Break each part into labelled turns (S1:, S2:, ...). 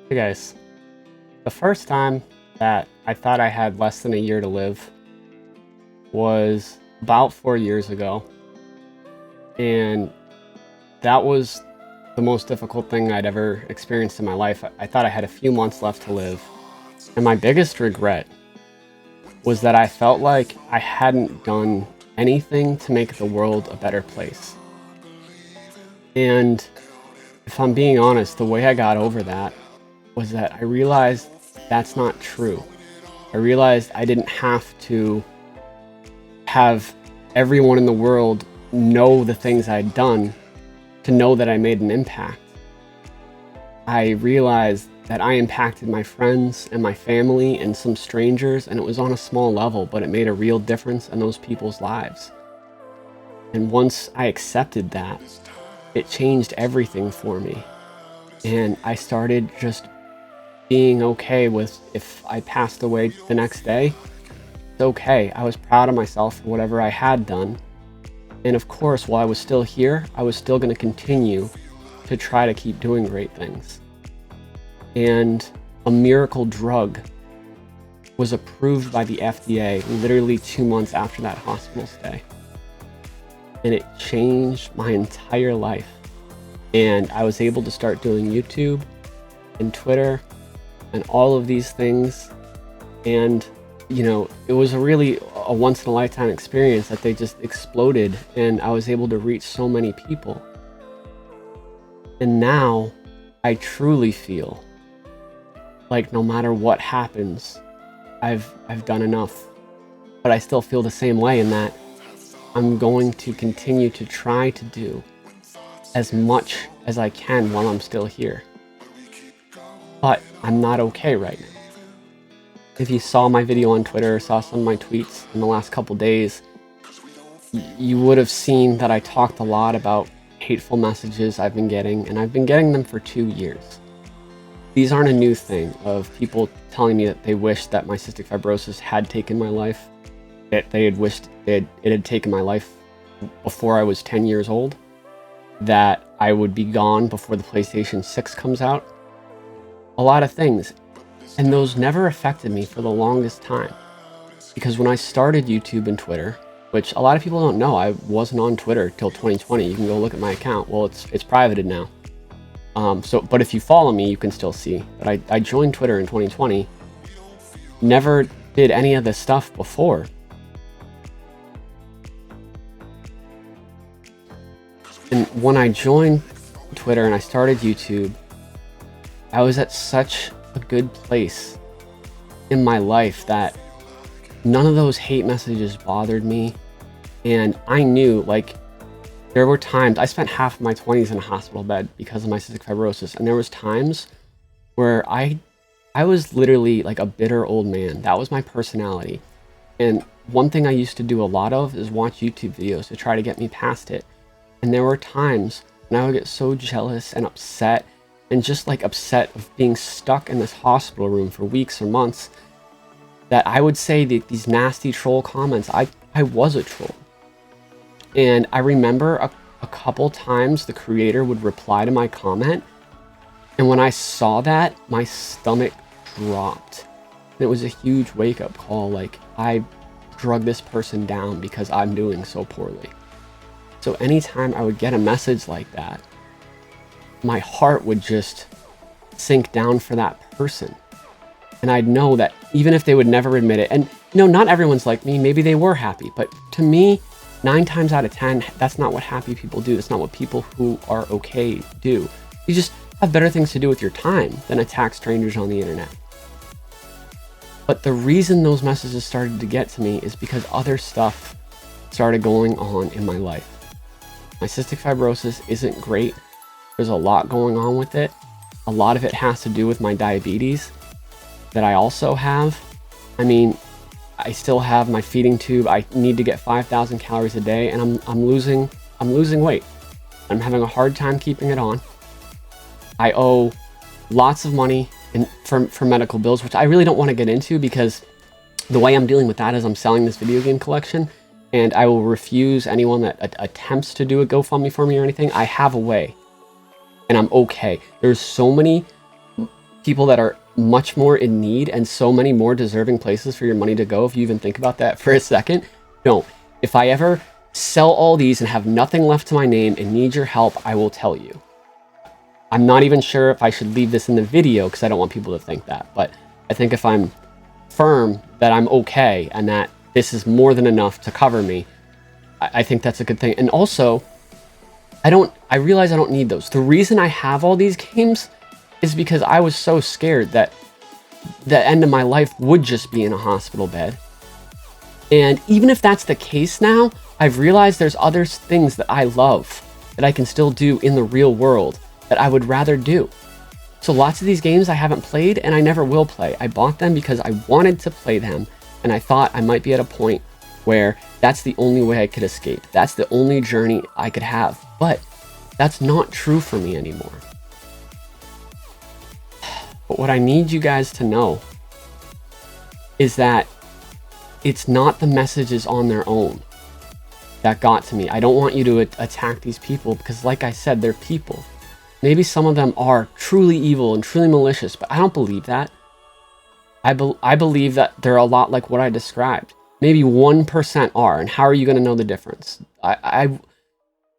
S1: Hey guys, the first time that I thought I had less than a year to live was about 4 years ago, and that was the most difficult thing I'd ever experienced in my life. I thought I had a few months left to live, and my biggest regret was that I felt like I hadn't done anything to make the world a better place. And if I'm being honest, the way I got over that was that I realized that's not true. I realized I didn't have to have everyone in the world know the things I'd done to know that I made an impact. I realized that I impacted my friends and my family and some strangers, and it was on a small level, but it made a real difference in those people's lives. And once I accepted that, it changed everything for me. And I started just being okay with if I passed away the next day, it's okay. I was proud of myself for whatever I had done. And of course, while I was still here, I was still going to continue to try to keep doing great things. And a miracle drug was approved by the FDA literally 2 months after that hospital stay. And it changed my entire life. And I was able to start doing YouTube and Twitter and all of these things. And, it was a once in a lifetime experience that they just exploded, and I was able to reach so many people. And now I truly feel like no matter what happens, I've done enough. But I still feel the same way in that I'm going to continue to try to do as much as I can while I'm still here. But I'm not okay right now. If you saw my video on Twitter or saw some of my tweets in the last couple days, you would have seen that I talked a lot about hateful messages I've been getting, and I've been getting them for 2 years. These aren't a new thing of people telling me that they wish that my cystic fibrosis had taken my life, that they had wished it had taken my life before I was 10 years old, that I would be gone before the PlayStation 6 comes out. A lot of things. And those never affected me for the longest time. Because when I started YouTube and Twitter, which a lot of people don't know, I wasn't on Twitter till 2020. You can go look at my account. Well, it's privated now. But if you follow me, you can still see. But I joined Twitter in 2020. Never did any of this stuff before. And when I joined Twitter and I started YouTube, I was at such a good place in my life that none of those hate messages bothered me. And I knew, there were times I spent half of my 20s in a hospital bed because of my cystic fibrosis, and there was times where I was literally like a bitter old man. That was my personality. And one thing I used to do a lot of is watch YouTube videos to try to get me past it. And there were times when I would get so jealous and upset, and just upset of being stuck in this hospital room for weeks or months, that I would say these nasty troll comments. I was a troll. And I remember a couple times the creator would reply to my comment, and when I saw that, my stomach dropped. And it was a huge wake-up call, I drug this person down because I'm doing so poorly. So anytime I would get a message like that, my heart would just sink down for that person. And I'd know that even if they would never admit it, and not everyone's like me, maybe they were happy, but to me, 9 times out of 10, that's not what happy people do. That's not what people who are okay do. You just have better things to do with your time than attack strangers on the internet. But the reason those messages started to get to me is because other stuff started going on in my life. My cystic fibrosis isn't great. There's a lot going on with it. A lot of it has to do with my diabetes that I also have. I still have my feeding tube. I need to get 5,000 calories a day, and I'm losing weight. I'm having a hard time keeping it on. I owe lots of money for medical bills, which I really don't want to get into, because the way I'm dealing with that is I'm selling this video game collection, and I will refuse anyone that attempts to do a GoFundMe for me or anything. I have a way. And I'm okay. There's so many people that are much more in need and so many more deserving places for your money to go, if you even think about that for a second. No, if I ever sell all these and have nothing left to my name and need your help, I will tell you. I'm not even sure if I should leave this in the video because I don't want people to think that, but I think if I'm firm that I'm okay and that this is more than enough to cover me, I think that's a good thing. And also, I realize I don't need those. The reason I have all these games is because I was so scared that the end of my life would just be in a hospital bed. And even if that's the case now, I've realized there's other things that I love that I can still do in the real world that I would rather do. So lots of these games I haven't played and I never will play. I bought them because I wanted to play them and I thought I might be at a point where that's the only way I could escape. That's the only journey I could have. But that's not true for me anymore. But what I need you guys to know is that it's not the messages on their own that got to me. I don't want you to attack these people because, like I said, they're people. Maybe some of them are truly evil and truly malicious, but I don't believe that. I believe that they're a lot like what I described. Maybe 1% are, and how are you going to know the difference? I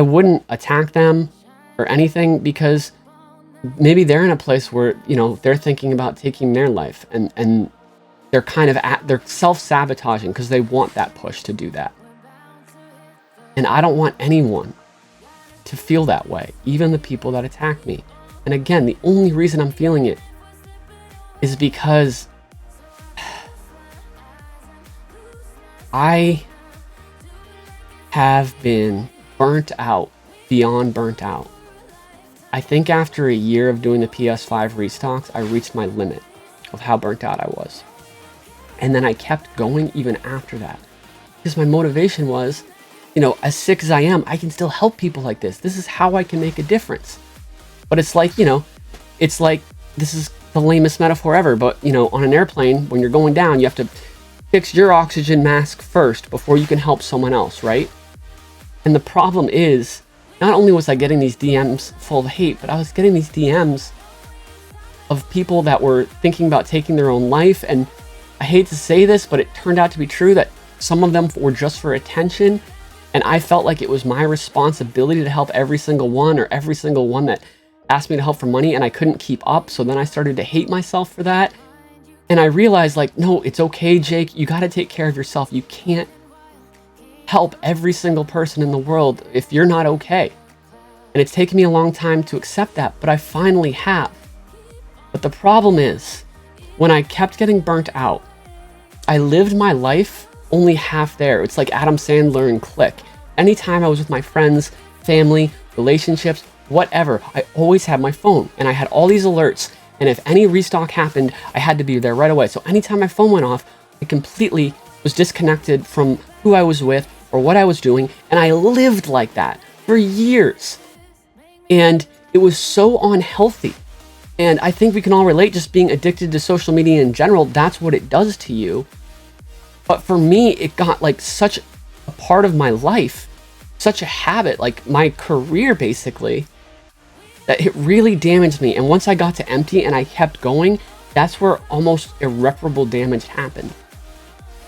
S1: wouldn't attack them or anything because maybe they're in a place where, you know, they're thinking about taking their life and they're kind of they're self-sabotaging because they want that push to do that. And I don't want anyone to feel that way, even the people that attack me. And again, the only reason I'm feeling it is because I have been burnt out, beyond burnt out. I think after a year of doing the PS5 restocks, I reached my limit of how burnt out I was. And then I kept going even after that. Because my motivation was, you know, as sick as I am, I can still help people like this. This is how I can make a difference. But it's like, you know, it's like, this is the lamest metaphor ever, but, you know, on an airplane, when you're going down, you have to fix your oxygen mask first before you can help someone else, right? And the problem is, not only was I getting these DMs full of hate, but I was getting these DMs of people that were thinking about taking their own life. And I hate to say this, but it turned out to be true that some of them were just for attention. And I felt like it was my responsibility to help every single one, or every single one that asked me to help for money, and I couldn't keep up. So then I started to hate myself for that. And I realized, like, no, it's okay, Jake. You got to take care of yourself. You can't help every single person in the world if you're not okay. And it's taken me a long time to accept that, but I finally have. But the problem is, when I kept getting burnt out, I lived my life only half there. It's like Adam Sandler and Click. Anytime I was with my friends, family, relationships, whatever, I always had my phone and I had all these alerts. And if any restock happened, I had to be there right away. So anytime my phone went off, I completely was disconnected from who I was with or what I was doing. And I lived like that for years. And it was so unhealthy. And I think we can all relate, just being addicted to social media in general. That's what it does to you. But for me, it got like such a part of my life, such a habit, like my career basically, that it really damaged me. And once I got to empty and I kept going, that's where almost irreparable damage happened.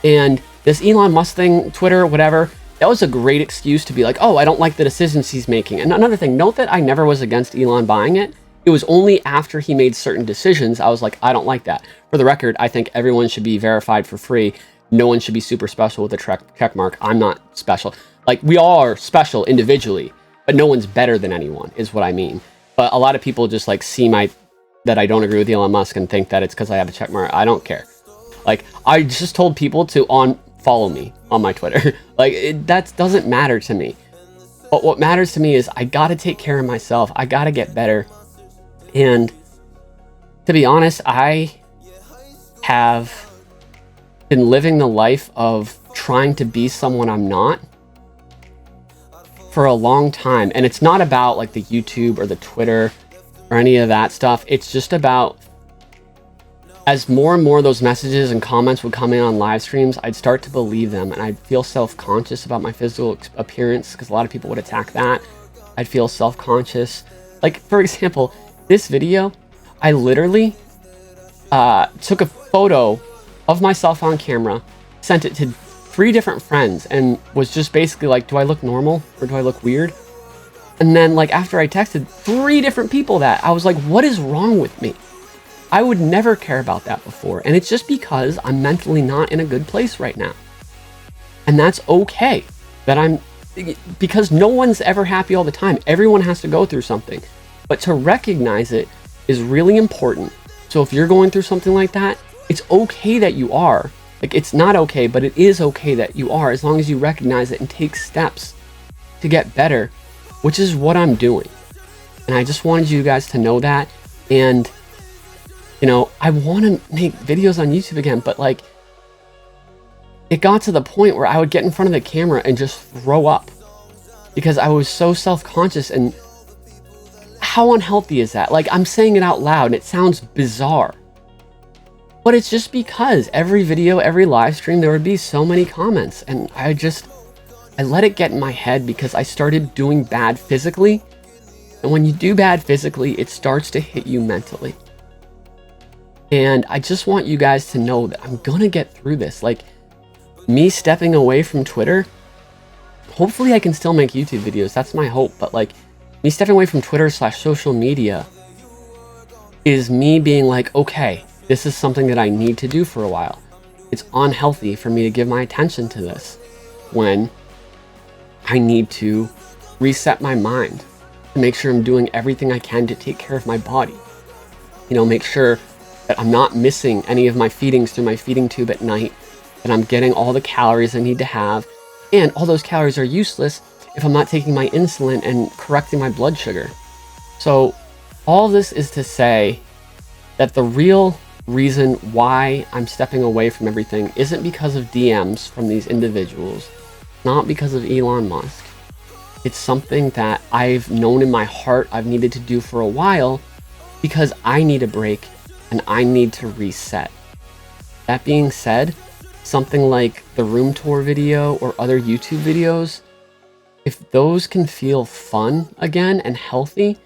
S1: And this Elon Musk thing, Twitter, whatever, that was a great excuse to be like, oh, I don't like the decisions he's making. And another thing, note that I never was against Elon buying it. It was only after he made certain decisions, I was like, I don't like that. For the record, I think everyone should be verified for free. No one should be super special with a check mark. I'm not special. Like, we all are special individually, but no one's better than anyone, is what I mean. But a lot of people just like see that I don't agree with Elon Musk and think that it's because I have a check mark. I don't care. Like, I just told people to unfollow me on my Twitter. Like, that doesn't matter to me. But what matters to me is I got to take care of myself. I got to get better. And to be honest, I have been living the life of trying to be someone I'm not for a long time. And it's not about like the YouTube or the Twitter or any of that stuff. It's just about, as more and more of those messages and comments would come in on live streams, I'd start to believe them. And I'd feel self-conscious about my physical appearance because a lot of people would attack that. I'd feel self-conscious. Like, for example, this video, I literally took a photo of myself on camera, sent it to 3 different friends, and was just basically like, do I look normal or do I look weird? And then like after I texted 3 different people that, I was like, what is wrong with me? I would never care about that before. And it's just because I'm mentally not in a good place right now. And that's okay. Because no one's ever happy all the time. Everyone has to go through something. But to recognize it is really important. So if you're going through something like that, it's okay that you are. Like, it's not okay, but it is okay that you are, as long as you recognize it and take steps to get better, which is what I'm doing. And I just wanted you guys to know that. And, you know, I want to make videos on YouTube again, but like, it got to the point where I would get in front of the camera and just throw up because I was so self-conscious. And how unhealthy is that? Like, I'm saying it out loud and it sounds bizarre, but it's just because every video, every live stream, there would be so many comments, and I let it get in my head because I started doing bad physically. And when you do bad physically, it starts to hit you mentally. And I just want you guys to know that I'm gonna get through this. Like, me stepping away from Twitter, hopefully I can still make YouTube videos. That's my hope. But like, me stepping away from Twitter / social media is me being like, okay, this is something that I need to do for a while. It's unhealthy for me to give my attention to this when I need to reset my mind, to make sure I'm doing everything I can to take care of my body. You know, make sure that I'm not missing any of my feedings through my feeding tube at night, that I'm getting all the calories I need to have. And all those calories are useless if I'm not taking my insulin and correcting my blood sugar. So all this is to say that the real reason why I'm stepping away from everything isn't because of DMs from these individuals, not because of Elon Musk. It's something that I've known in my heart I've needed to do for a while because I need a break and I need to reset. That being said, something like the room tour video or other YouTube videos, if those can feel fun again and healthy,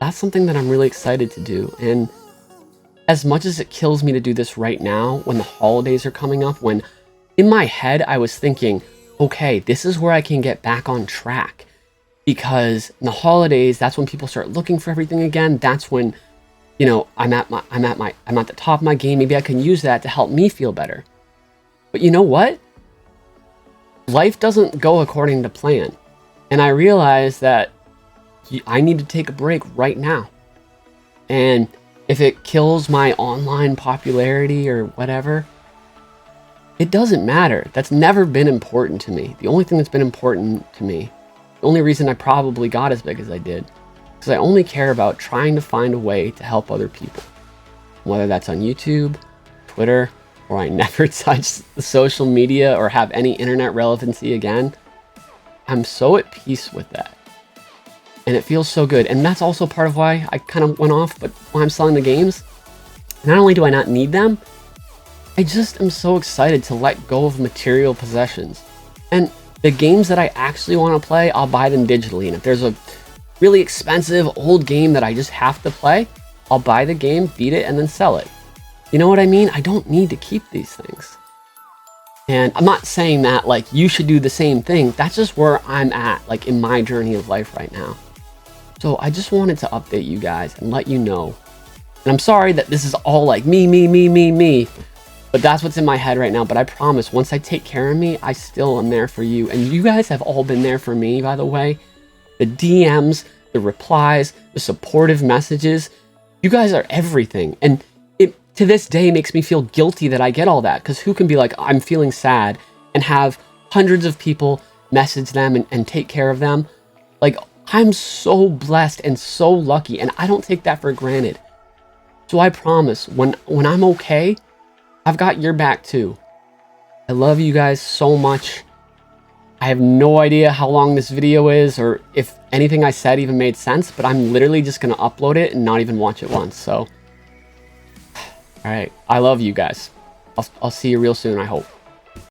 S1: that's something that I'm really excited to do. And as much as it kills me to do this right now, when the holidays are coming up, when in my head I was thinking, okay, this is where I can get back on track, because in the holidays, that's when people start looking for everything again. That's when, you know, I'm at the top of my game. Maybe I can use that to help me feel better. But you know what? Life doesn't go according to plan. And I realized that I need to take a break right now. And if it kills my online popularity or whatever, it doesn't matter. That's never been important to me. The only thing that's been important to me, the only reason I probably got as big as I did, because I only care about trying to find a way to help other people. Whether that's on YouTube, Twitter, or I never touch the social media or have any internet relevancy again, I'm so at peace with that. And it feels so good. And that's also part of why I kind of went off, but when I'm selling the games, not only do I not need them, I just am so excited to let go of material possessions. And the games that I actually want to play, I'll buy them digitally. And if there's a really expensive old game that I just have to play, I'll buy the game, beat it, and then sell it. You know what I mean? I don't need to keep these things. And I'm not saying that like you should do the same thing. That's just where I'm at, like in my journey of life right now. So I just wanted to update you guys and let you know. And I'm sorry that this is all like me. But that's what's in my head right now. But I promise, once I take care of me, I still am there for you. And you guys have all been there for me, by the way. The DMs, the replies, the supportive messages. You guys are everything. And it, to this day, makes me feel guilty that I get all that. Because who can be like, I'm feeling sad, and have hundreds of people message them and take care of them? Like, I'm so blessed and so lucky, and I don't take that for granted. So I promise, when I'm okay, I've got your back too. I love you guys so much. I have no idea how long this video is or if anything I said even made sense, but I'm literally just going to upload it and not even watch it once. So, all right. I love you guys. I'll see you real soon, I hope.